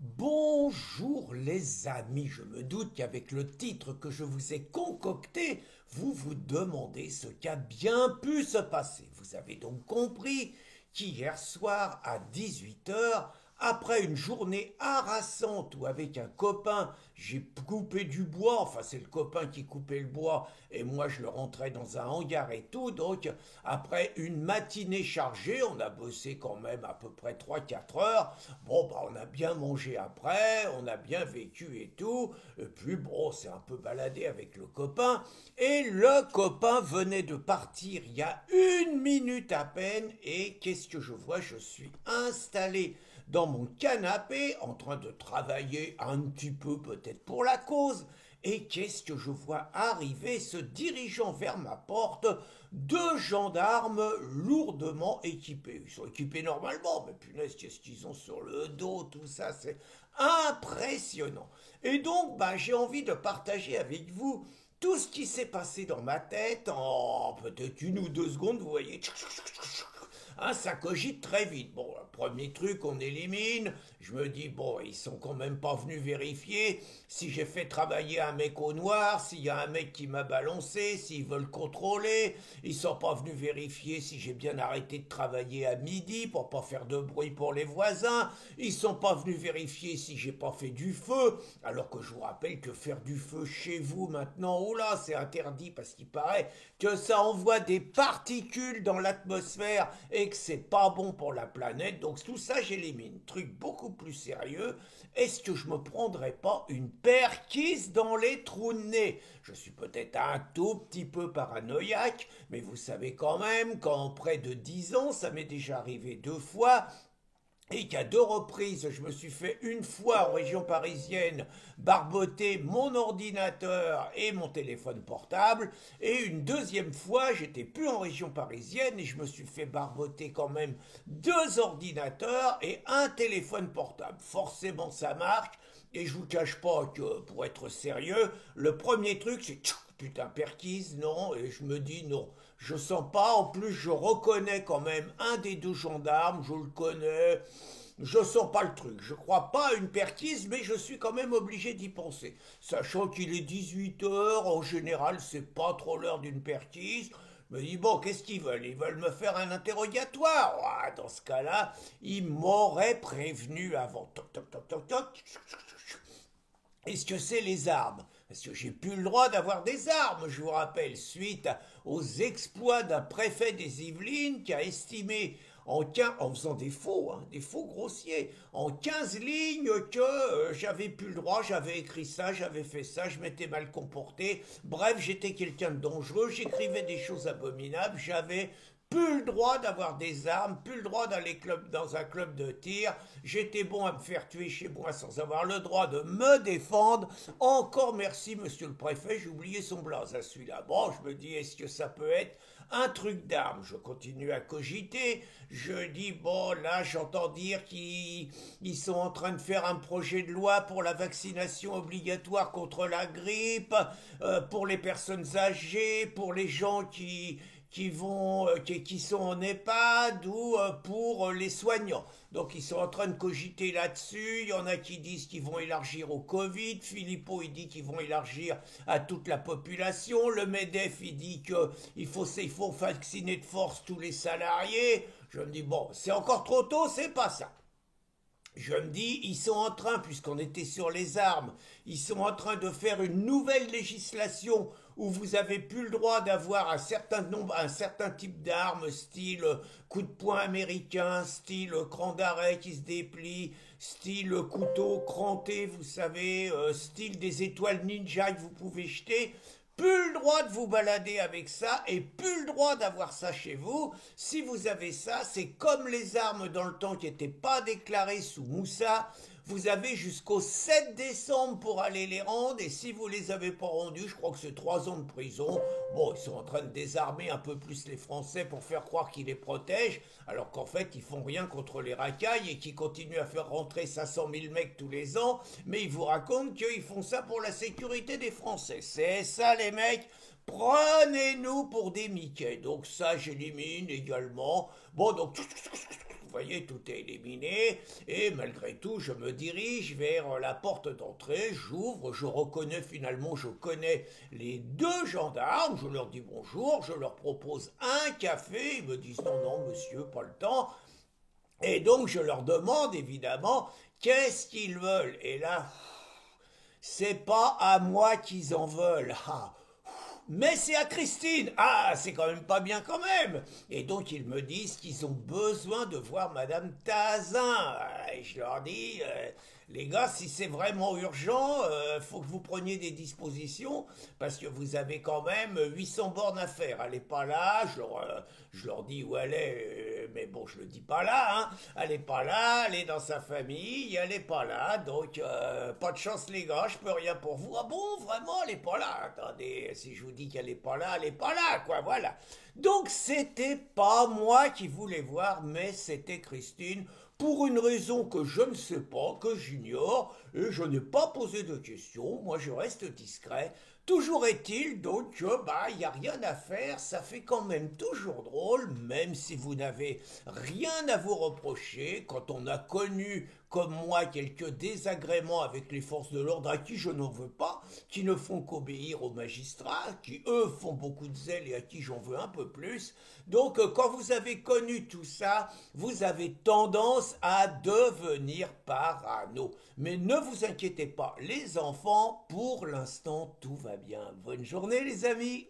Bonjour les amis, je me doute qu'avec le titre que je vous ai concocté, vous vous demandez ce qui a bien pu se passer. Vous avez donc compris qu'hier soir à 18 heures, après une journée harassante où avec un copain j'ai coupé du bois, enfin c'est le copain qui coupait le bois et moi je le rentrais dans un hangar et tout, donc après une matinée chargée, on a bossé quand même à peu près 3 4 heures. Bon, bah, on a bien mangé après, on a bien vécu et tout. Et puis, bon, c'est un peu baladé avec le copain. Et le copain venait de partir il y a 1 minute à peine. Et qu'est-ce que je vois? Je suis installé dans mon canapé en train de travailler un petit peu peut-être pour la cause. Et qu'est-ce que je vois arriver se dirigeant vers ma porte? Deux gendarmes lourdement équipés. Ils sont équipés normalement, mais punaise, qu'est-ce qu'ils ont sur le dos, tout ça, c'est impressionnant. Et donc, bah, j'ai envie de partager avec vous tout ce qui s'est passé dans ma tête en peut-être 1 ou 2 secondes, vous voyez. Hein, ça cogite très vite. Bon, le premier truc, on élimine. Je me dis, bon, ils sont quand même pas venus vérifier si j'ai fait travailler un mec au noir, s'il y a un mec qui m'a balancé, s'ils veulent contrôler. Ils sont pas venus vérifier si j'ai bien arrêté de travailler à midi pour pas faire de bruit pour les voisins. Ils sont pas venus vérifier si j'ai pas fait du feu. Alors que je vous rappelle que faire du feu chez vous maintenant, oh là, c'est interdit parce qu'il paraît que ça envoie des particules dans l'atmosphère et que c'est pas bon pour la planète. Donc tout ça, j'élimine. Truc beaucoup plus sérieux. Est-ce que je me prendrais pas une perquise dans les trous de nez? Je suis peut-être un tout petit peu paranoïaque, mais vous savez quand même qu'en près de 10 ans, ça m'est déjà arrivé 2 fois et qu'à 2 reprises, je me suis fait une fois en région parisienne barboter mon ordinateur et mon téléphone portable, et une deuxième fois, j'étais plus en région parisienne et je me suis fait barboter quand même 2 ordinateurs et un téléphone portable. Forcément, ça marque. Et je vous cache pas que, pour être sérieux, le premier truc, c'est putain, perquise, non. Et je me dis non, je sens pas. En plus, je reconnais quand même un des 2 gendarmes, je le connais. Je sens pas le truc. Je crois pas à une perquise, mais je suis quand même obligé d'y penser. Sachant qu'il est 18 heures, en général, c'est pas trop l'heure d'une perquise. Je me dis, bon, qu'est-ce qu'ils veulent? Ils veulent me faire un interrogatoire. Ah, dans ce cas-là, ils m'auraient prévenu avant. Toc, toc, toc, toc, toc. Est-ce que c'est les armes? Parce que j'ai plus le droit d'avoir des armes, je vous rappelle, suite aux exploits d'un préfet des Yvelines qui a estimé en faisant des faux, hein, des faux grossiers, en 15 lignes que j'avais plus le droit, j'avais écrit ça, j'avais fait ça, je m'étais mal comporté. Bref, j'étais quelqu'un de dangereux, j'écrivais des choses abominables, j'avais plus le droit d'avoir des armes, plus le droit d'aller dans un club de tir. J'étais bon à me faire tuer chez moi sans avoir le droit de me défendre. Encore merci, monsieur le préfet, j'ai oublié son blaze à celui-là. Bon, je me dis, est-ce que ça peut être un truc d'arme? Je continue à cogiter. Je dis, bon, là, j'entends dire qu'ils sont en train de faire un projet de loi pour la vaccination obligatoire contre la grippe, pour les personnes âgées, pour les gens qui sont en EHPAD ou pour les soignants. Donc ils sont en train de cogiter là-dessus. Il y en a qui disent qu'ils vont élargir au Covid. Philippot il dit qu'ils vont élargir à toute la population. Le Medef il dit qu'il faut vacciner de force tous les salariés. Je me dis bon, c'est encore trop tôt, c'est pas ça. Je me dis, ils sont en train, puisqu'on était sur les armes, ils sont en train de faire une nouvelle législation où vous avez plus le droit d'avoir un certain type d'armes, style coup de poing américain, style cran d'arrêt qui se déplie, style couteau cranté, vous savez, style des étoiles ninja que vous pouvez jeter. Plus le droit de vous balader avec ça et plus le droit d'avoir ça chez vous. Si vous avez ça, c'est comme les armes dans le temps qui n'étaient pas déclarées sous Moussa. Vous avez jusqu'au 7 décembre pour aller les rendre et si vous les avez pas rendus, je crois que c'est 3 ans de prison. Bon, ils sont en train de désarmer un peu plus les Français pour faire croire qu'ils les protègent, alors qu'en fait, ils font rien contre les racailles et qu'ils continuent à faire rentrer 500 000 mecs tous les ans, mais ils vous racontent qu'ils font ça pour la sécurité des Français. C'est ça, les mecs. Prenez-nous pour des Mickey. Donc ça, j'élimine également. Bon, donc voyez, tout est éliminé, et malgré tout, je me dirige vers la porte d'entrée, j'ouvre, je reconnais finalement, je connais les deux gendarmes, je leur dis bonjour, je leur propose un café, ils me disent non, non, monsieur, pas le temps, et donc je leur demande évidemment qu'est-ce qu'ils veulent, et là, c'est pas à moi qu'ils en veulent, ah, mais c'est à Christine. Ah, c'est quand même pas bien quand même. Et donc ils me disent qu'ils ont besoin de voir Madame Tazin. Et je leur dis, les gars, si c'est vraiment urgent, faut que vous preniez des dispositions parce que vous avez quand même 800 bornes à faire. Elle est pas là. Je leur dis où elle est, mais bon, je le dis pas là. Hein. Elle est pas là. Elle est dans sa famille. Elle est pas là. Donc pas de chance les gars. Je peux rien pour vous. Ah bon, vraiment, elle est pas là. Attendez, si je vous dis qu'elle est pas là, elle est pas là, quoi. Voilà. Donc c'était pas moi qui voulais voir, mais c'était Christine pour une raison que je ne sais pas, que j'ignore, et je n'ai pas posé de questions, moi je reste discret. Toujours est-il donc que il n'y a rien à faire, ça fait quand même toujours drôle, même si vous n'avez rien à vous reprocher, quand on a connu comme moi quelques désagréments avec les forces de l'ordre à qui je n'en veux pas, qui ne font qu'obéir aux magistrats, qui eux font beaucoup de zèle et à qui j'en veux un peu plus. Donc quand vous avez connu tout ça, vous avez tendance à devenir parano. Mais ne vous inquiétez pas, les enfants, pour l'instant tout va bien. Bonne journée les amis.